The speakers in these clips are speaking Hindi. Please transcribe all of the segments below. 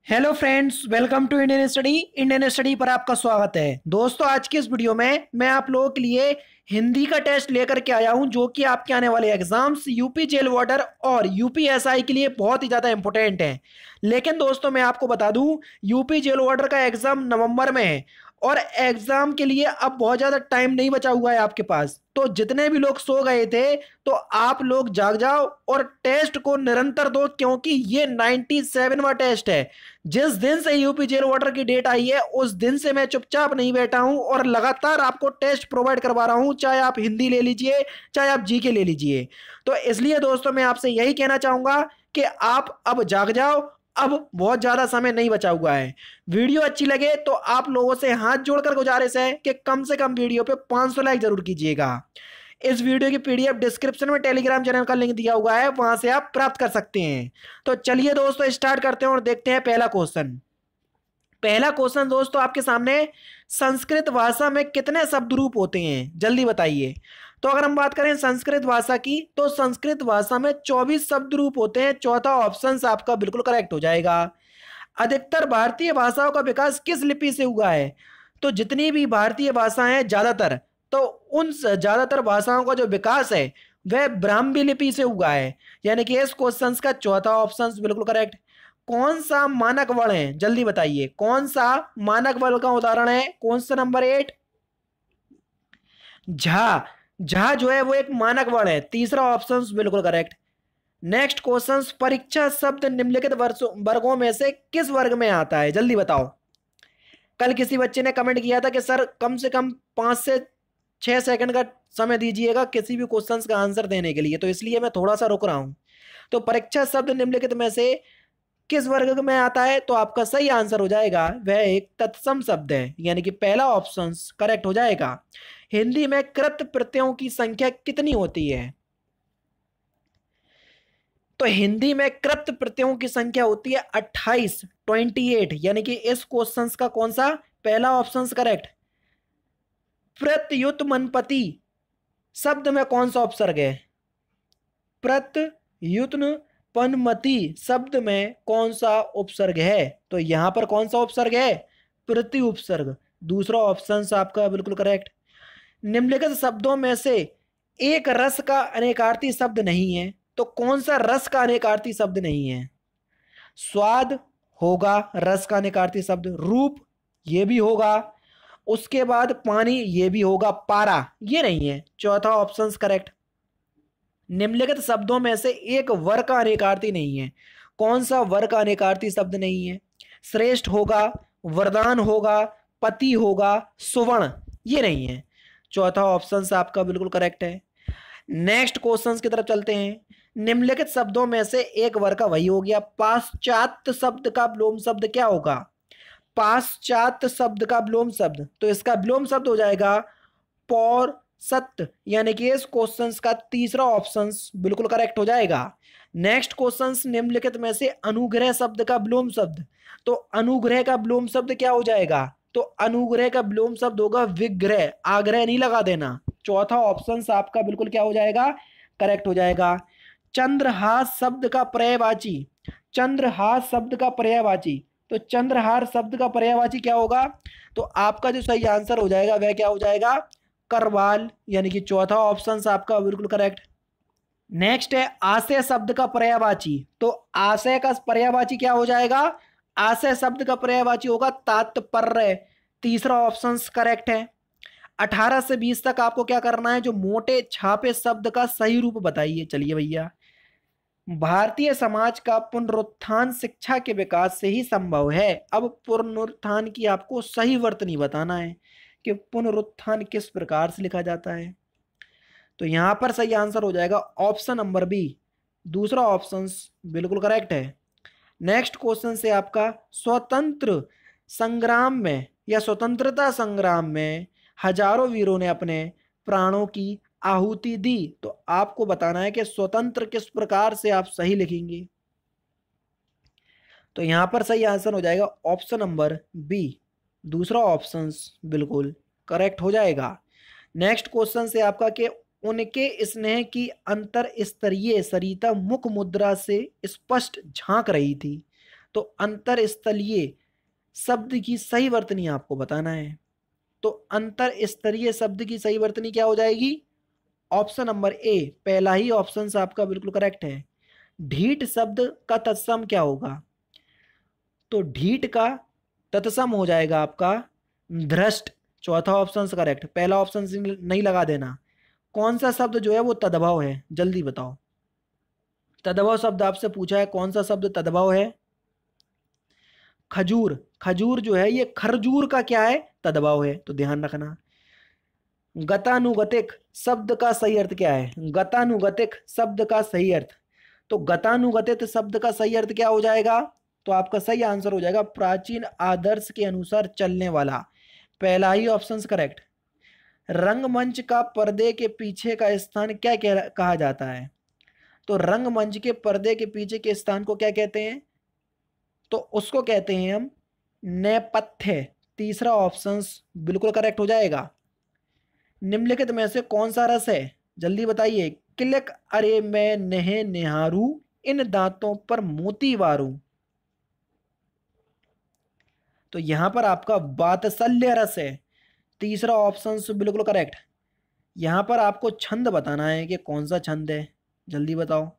Hello friends, welcome to Indian study पर आपका स्वागत है। दोस्तों, आज की इस वीडियो में मैं आप लोगों के लिए हिंदी का टेस्ट लेकर के आया हूं, जो कि आपके आने वाले एग्जाम्स यूपी जेल वार्डर और यूपीएसआई के लिए बहुत ही ज़्यादा इंपॉर्टेंट है। लेकिन दोस्तों, मैं आपको बता दूं, यूपी जेल वार्डर का एग्जाम नवंबर में है और एग्जाम के लिए अब बहुत ज़्यादा टाइम नहीं बचा हुआ है आपके पास। तो जितने भी लोग सो गए थे, तो आप लोग जाग जाओ और टेस्ट को निरंतर दो, क्योंकि ये 97वां टेस्ट है। जिस दिन से यूपी जेल वार्डर की डेट आई है, उस दिन से मैं चुपचाप नहीं बैठा हूं और लगातार आपको टेस्ट प्रोवाइड करवा रहा हूं, चाहे आप हिंदी ले लीजिए, चाहे आप जीके ले लीजिए। तो इसलिए दोस्तों, मैं आपसे यही कहना चाहूंगा कि आप अब जाग जाओ। अब बहुत ज्यादा समय नहीं बचा हुआ है। वीडियो अच्छी लगे तो आप लोगों से हाथ जोड़कर गुजारिश है कि कम से कम वीडियो पे 500 लाइक जरूर कीजिएगा। इस वीडियो की पीडीएफ डिस्क्रिप्शन में टेलीग्राम चैनल का लिंक दिया हुआ है, वहां से आप प्राप्त कर सकते हैं। तो चलिए दोस्तों, स्टार्ट करते हैं और देखते हैं पहला क्वेश्चन। पहला क्वेश्चन दोस्तों आपके सामने, संस्कृत भाषा में कितने शब्द रूप होते हैं, जल्दी बताइए। तो अगर हम बात करें संस्कृत भाषा की, तो संस्कृत भाषा में 24 शब्द रूप होते हैं। चौथा ऑप्शन आपका बिल्कुल करेक्ट हो जाएगा। अधिकतर भारतीय भाषाओं का विकास किस लिपि से हुआ है? तो जितनी भी भारतीय भाषाएं हैं ज्यादातर, तो उन ज्यादातर भाषाओं का जो विकास है वह ब्राह्मी लिपि से हुआ है। यानी कि इस क्वेश्चन का चौथा ऑप्शन बिल्कुल करेक्ट। कौन सा मानक वर्ण है, जल्दी बताइए, कौन सा मानक वर्ण का उदाहरण है? Question number 8, Jha. झा जो है वो एक मानक वर्ण है। तीसरा ऑप्शन बिल्कुल करेक्ट। नेक्स्ट क्वेश्चन, परीक्षा शब्द निम्नलिखित वर्गों में से किस वर्ग में आता है, जल्दी बताओ। कल किसी बच्चे ने कमेंट किया था कि सर कम से कम 5 से 6 सेकंड का समय दीजिएगा किसी भी क्वेश्चन का आंसर देने के लिए, तो इसलिए मैं थोड़ा सा रुक रहा हूं। तो परीक्षा शब्द निम्नलिखित में से किस वर्ग में आता है? तो आपका सही आंसर हो जाएगा वह एक तत्सम शब्द है, यानी कि पहला ऑप्शन करेक्ट हो जाएगा। हिंदी में कृत प्रत्ययों की संख्या कितनी होती है? तो हिंदी में कृत प्रत्ययों की संख्या होती है 28, 28, यानी कि इस क्वेश्चन का कौन सा पहला ऑप्शन करेक्ट। प्रत्युत मनपति शब्द में कौन सा उपसर्ग है? प्रत्युत्न पनमति शब्द में कौन सा उपसर्ग है? तो यहां पर कौन सा उपसर्ग है? प्रति उपसर्ग। दूसरा ऑप्शन आपका बिल्कुल करेक्ट। निम्नलिखित शब्दों में से एक रस का अनेकार्थी शब्द नहीं है, तो कौन सा रस का अनेकार्थी शब्द नहीं है? स्वाद होगा रस का अनेकार्थी शब्द, रूप ये भी होगा, उसके बाद पानी ये भी होगा, पारा ये नहीं है। चौथा ऑप्शन करेक्ट। निम्नलिखित शब्दों में से एक वर का अनेकार्थी नहीं है, कौन सा वर का अनेकार्थी शब्द नहीं है? श्रेष्ठ होगा, वरदान होगा, पति होगा, सुवर्ण ये नहीं है। चौथा ऑप्शन आपका बिल्कुल करेक्ट है। नेक्स्ट क्वेश्चन की तरफ चलते हैं। निम्नलिखित शब्दों में से एक वर्ग का वही हो गया। पाश्चात्य शब्द का विलोम शब्द क्या होगा? पाश्चात्य शब्द का विलोम शब्द, तो इसका विलोम शब्द हो जाएगा पौर सत्य, यानी कि इस क्वेश्चन का तीसरा ऑप्शन बिल्कुल करेक्ट हो जाएगा। नेक्स्ट क्वेश्चन, निम्नलिखित में से अनुग्रह शब्द का विलोम शब्द, तो अनुग्रह का विलोम शब्द क्या हो जाएगा? तो अनुग्रह का विलोम शब्द होगा विग्रह, आग्रह नहीं लगा देना। चौथा ऑप्शन आपका बिल्कुल क्या हो जाएगा? करेक्ट हो जाएगा। चंद्रहास शब्द का पर्यायवाची, चंद्रहास शब्द का पर्यायवाची, तो चंद्रहार शब्द का पर्यायवाची क्या होगा? तो आपका जो सही आंसर हो जाएगा वह क्या हो जाएगा? करवाल, यानी कि चौथा ऑप्शन आपका बिल्कुल करेक्ट। नेक्स्ट है आशय शब्द का पर्यायवाची, तो आशय का पर्यायवाची क्या हो जाएगा? आशय शब्द का पर्यायवाची होगा तात्पर्य। तीसरा ऑप्शन करेक्ट है। 18 से 20 तक आपको क्या करना है? जो मोटे छापे शब्द का सही रूप बताइए। चलिए भैया, भारतीय समाज का पुनरुत्थान शिक्षा के विकास से ही संभव है। अब पुनरुत्थान की आपको सही वर्तनी बताना है कि पुनरुत्थान किस प्रकार से लिखा जाता है। तो यहां पर सही आंसर हो जाएगा ऑप्शन नंबर बी, दूसरा ऑप्शन बिल्कुल करेक्ट है। नेक्स्ट क्वेश्चन से आपका, स्वतंत्र संग्राम में या स्वतंत्रता संग्राम में हजारों वीरों ने अपने प्राणों की आहुति दी, तो आपको बताना है कि स्वतंत्र किस प्रकार से आप सही लिखेंगे। तो यहां पर सही आंसर हो जाएगा ऑप्शन नंबर बी, दूसरा ऑप्शन बिल्कुल करेक्ट हो जाएगा। नेक्स्ट क्वेश्चन से आपका कि उनके स्नेह की अंतर स्तरीय सरिता मुख मुद्रा से स्पष्ट झांक रही थी, तो अंतर स्थलीय शब्द की सही वर्तनी आपको बताना है। तो अंतर स्तरीय शब्द की सही वर्तनी क्या हो जाएगी? ऑप्शन नंबर ए, पहला ही ऑप्शन आपका बिल्कुल करेक्ट है। ढीठ शब्द का तत्सम क्या होगा? तो ढीठ का तत्सम हो जाएगा आपका धृष्ट। चौथा ऑप्शन करेक्ट, पहला ऑप्शन नहीं लगा देना। कौन सा शब्द जो है वो तद्भव है? जल्दी बताओ। तद्भव शब्द आपसे पूछा है, कौन सा शब्द तद्भव है? खजूर। खजूर जो है ये खरजूर का क्या है? तद्भव है, तो ध्यान रखना। गतानुगतिक शब्द का सही अर्थ क्या है? गतानुगतिक शब्द का सही अर्थ, तो गतानुगतिक शब्द का सही अर्थ क्या हो जाएगा? तो आपका सही आंसर हो जाएगा प्राचीन आदर्श के अनुसार चलने वाला। पहला ही ऑप्शन करेक्ट। रंगमंच का पर्दे के पीछे का स्थान क्या कहा जाता है? तो रंगमंच के पर्दे के पीछे के स्थान को क्या कहते हैं? तो उसको कहते हैं हम नेपथ्य। तीसरा ऑप्शन बिल्कुल करेक्ट हो जाएगा। निम्नलिखित में से कौन सा रस है? जल्दी बताइए। क्लिक अरे मैं नेह निहारू, इन दांतों पर मोती वारू। तो यहां पर आपका वात्सल्य रस है। तीसरा ऑप्शन बिल्कुल करेक्ट। यहां पर आपको छंद बताना है कि कौन सा छंद है, जल्दी बताओ।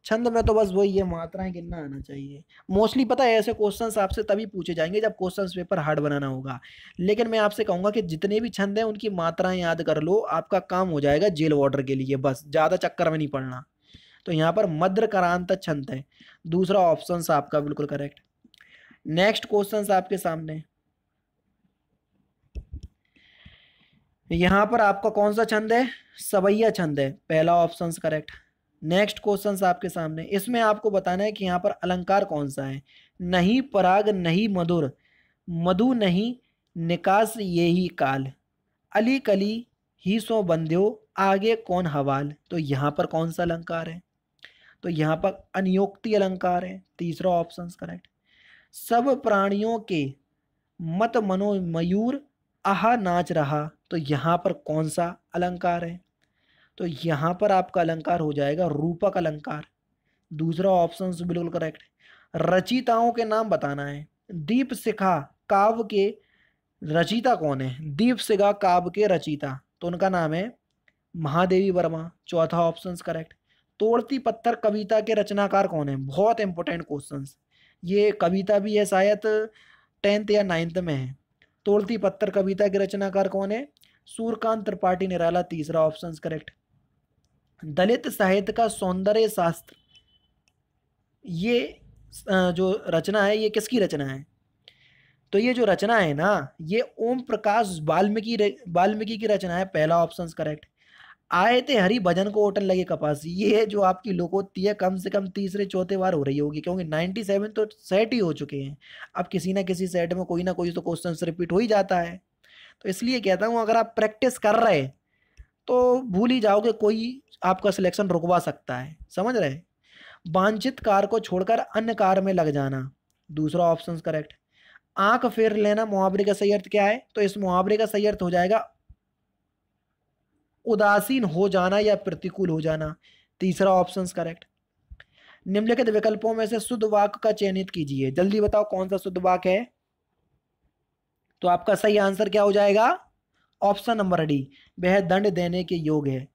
छंद में तो बस वही है, मात्राएं गिनना आना चाहिए। मोस्टली पता है ऐसे क्वेश्चंस आपसे तभी पूछे जाएंगे जब क्वेश्चंस पेपर हार्ड बनाना होगा। लेकिन मैं आपसे कहूंगा कि जितने भी छंद हैं उनकी मात्राएं याद कर लो, आपका काम हो जाएगा जेल वार्डर के लिए। बस ज्यादा चक्कर में नहीं पड़ना। तो यहाँ पर मद्र करांत छंद है, दूसरा ऑप्शन आपका बिल्कुल करेक्ट। नेक्स्ट क्वेश्चन आपके सामने, यहाँ पर आपका कौन सा छंद है? सवैया छंद है, पहला ऑप्शन करेक्ट। नेक्स्ट क्वेश्चन आपके सामने, इसमें आपको बताना है कि यहाँ पर अलंकार कौन सा है। नहीं पराग नहीं मधुर, मधु नहीं निकास ये ही काल, अली कली ही सो बंध्यो, आगे कौन हवाल। तो यहाँ पर कौन सा अलंकार है? तो यहाँ पर अनियोक्ति अलंकार है, तीसरा ऑप्शन करेक्ट। सब प्राणियों के मत मनो मयूर, आहा नाच रहा। तो यहाँ पर कौन सा अलंकार है? तो यहाँ पर आपका अलंकार हो जाएगा रूपक अलंकार, दूसरा ऑप्शन बिल्कुल करेक्ट। रचयिताओं के नाम बताना है। दीप शिखा काव्य के रचयिता कौन है? दीप शिखा काव्य के रचयिता, तो उनका नाम है महादेवी वर्मा, चौथा ऑप्शन करेक्ट। तोड़ती पत्थर कविता के रचनाकार कौन है? बहुत इंपॉर्टेंट क्वेश्चन, ये कविता भी है शायद 10th या 9th में है। तोड़ती पत्थर कविता के रचनाकार कौन है? सूर्यकांत त्रिपाठी निराला, तीसरा ऑप्शन करेक्ट। दलित साहित्य का सौंदर्य शास्त्र, ये जो रचना है ये किसकी रचना है? तो ये जो रचना है ना, ये ओम प्रकाश वाल्मीकि की रचना है, पहला ऑप्शन करेक्ट। आए थे हरि भजन को ओटन लगे कपास, ये जो आपकी लोकोक्ति है कम से कम तीसरे चौथे बार हो रही होगी, क्योंकि 97 तो सेट ही हो चुके हैं। अब किसी ना किसी सेट में कोई ना कोई तो क्वेश्चन रिपीट हो ही जाता है। तो इसलिए कहता हूँ अगर आप प्रैक्टिस कर रहे तो भूल ही जाओगे, कोई आपका सिलेक्शन रुकवा सकता है, समझ रहे। वांछित कार को छोड़कर अन्य कार में लग जाना, दूसरा ऑप्शन करेक्ट। आंख फेर लेना मुहावरे का सही अर्थ क्या है? तो इस मुहावरे का सही अर्थ हो जाएगा उदासीन हो जाना या प्रतिकूल हो जाना, तीसरा ऑप्शन करेक्ट। निम्नलिखित विकल्पों में से शुद्ध वाक्य का चयनित कीजिए, जल्दी बताओ कौन सा शुद्ध वाक्य है। तो आपका सही आंसर क्या हो जाएगा? ऑप्शन नंबर डी, वह दंड देने के योग्य है।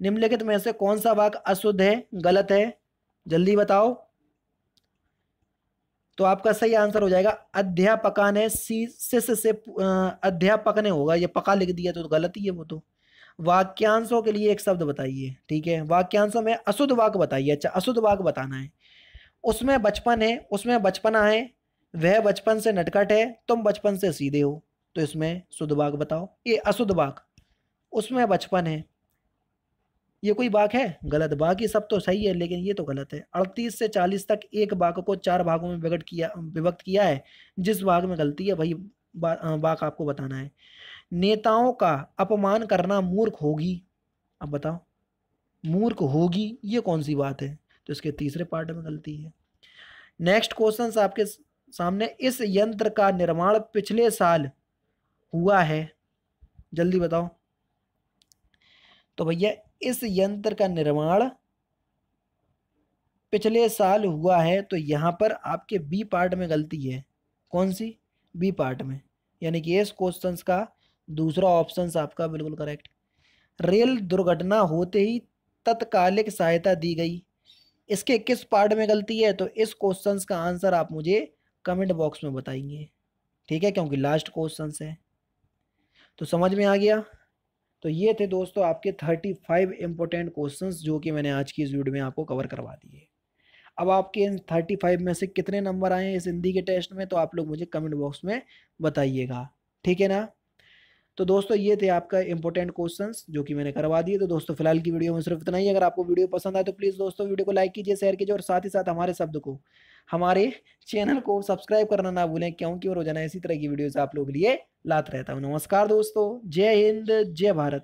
निम्नलिखित में से कौन सा वाक्य अशुद्ध है, गलत है, जल्दी बताओ। तो आपका सही आंसर हो जाएगा अध्यापका ने शिष्य से अध्यापक ने होगा, ये पका लिख दिया तो गलत ही है वो तो। वाक्यांशों के लिए एक शब्द बताइए, ठीक है। वाक्यांशों में अशुद्ध वाक्य बताइए। अच्छा, अशुद्ध वाक्य बताना है। उसमें बचपन है, उसमें बचपना है, वह बचपन से नटखट है, तुम बचपन से सीधे हो। तो इसमें शुद्ध वाक्य बताओ। ये अशुद्ध वाक्य, उसमें बचपन है, ये कोई वाक्य है? गलत। बाकी सब तो सही है लेकिन ये तो गलत है। 38 से 40 तक एक वाक्य को 4 भागों में विभक्त किया है, जिस भाग में गलती है वही वाक्य आपको बताना है। नेताओं का अपमान करना मूर्ख होगी, अब बताओ मूर्ख होगी ये कौन सी बात है? तो इसके तीसरे पार्ट में गलती है। नेक्स्ट क्वेश्चन आपके सामने, इस यंत्र का निर्माण पिछले साल हुआ है, जल्दी बताओ। तो भैया इस यंत्र का निर्माण पिछले साल हुआ है, तो यहाँ पर आपके बी पार्ट में गलती है। कौन सी? बी पार्ट में, यानी कि इस क्वेश्चन का दूसरा ऑप्शन आपका बिल्कुल करेक्ट। रेल दुर्घटना होते ही तत्कालिक सहायता दी गई, इसके किस पार्ट में गलती है? तो इस क्वेश्चन का आंसर आप मुझे कमेंट बॉक्स में बताएंगे, ठीक है, क्योंकि लास्ट क्वेश्चन है। तो समझ में आ गया। तो ये थे दोस्तों आपके 35 इंपॉर्टेंट क्वेश्चंस जो कि मैंने आज की इस वीडियो में आपको कवर करवा दिए। अब आपके इन 35 में से कितने नंबर आए हैं इस हिंदी के टेस्ट में, तो आप लोग मुझे कमेंट बॉक्स में बताइएगा, ठीक है ना। तो दोस्तों ये थे आपका इंपॉर्टेंट क्वेश्चंस जो कि मैंने करवा दिए। तो दोस्तों फिलहाल की वीडियो में सिर्फ इतना ही। अगर आपको वीडियो पसंद आए तो प्लीज़ दोस्तों वीडियो को लाइक कीजिए, शेयर कीजिए और साथ ही साथ हमारे चैनल को सब्सक्राइब करना ना भूलें, क्योंकि रोजाना इसी तरह की वीडियोस आप लोगों के लिए लाता रहता हूँ। नमस्कार दोस्तों, जय हिंद, जय भारत।